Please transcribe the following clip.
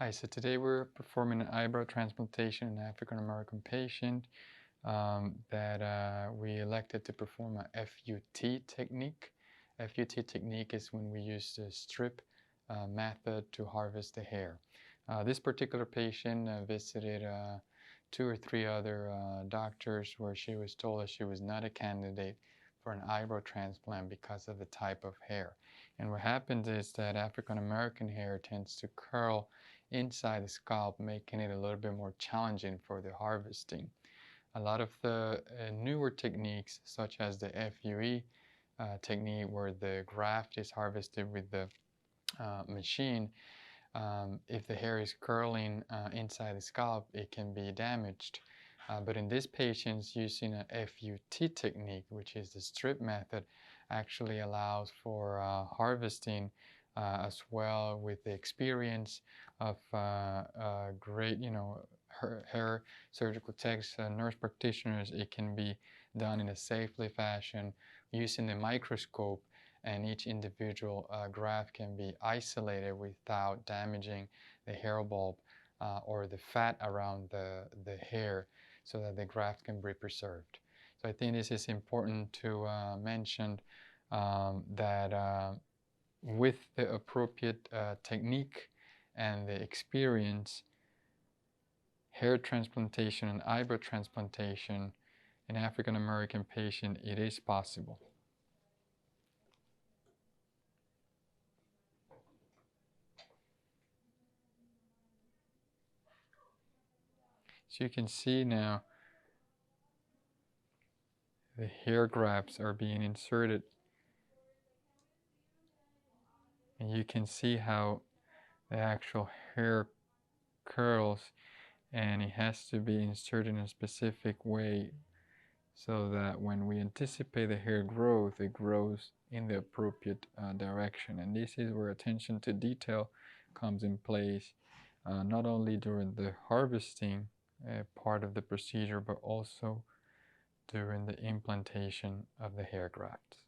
Hi, so today we're performing an eyebrow transplantation in an African American patient that we elected to perform a FUT technique. FUT technique is when we use the strip method to harvest the hair. This particular patient visited 2 or 3 other doctors where she was told that she was not a candidate for an eyebrow transplant because of the type of hair. And what happens is that African American hair tends to curl inside the scalp, making it a little bit more challenging for the harvesting. A lot of the newer techniques, such as the FUE technique, where the graft is harvested with the machine, if the hair is curling inside the scalp, it can be damaged. But in these patients, using a FUT technique, which is the strip method, actually allows for harvesting as well, with the experience of great, hair surgical techs, nurse practitioners. It can be done in a safely fashion using the microscope, and each individual graft can be isolated without damaging the hair bulb or the fat around the hair, so that the graft can be preserved. So I think this is important to mention that with the appropriate technique and the experience, hair transplantation and eyebrow transplantation in African American patient, it is possible. So you can see now the hair grafts are being inserted, and you can see how the actual hair curls, and it has to be inserted in a specific way so that when we anticipate the hair growth, it grows in the appropriate direction. And this is where attention to detail comes in place, not only during the harvesting part of the procedure, but also during the implantation of the hair grafts.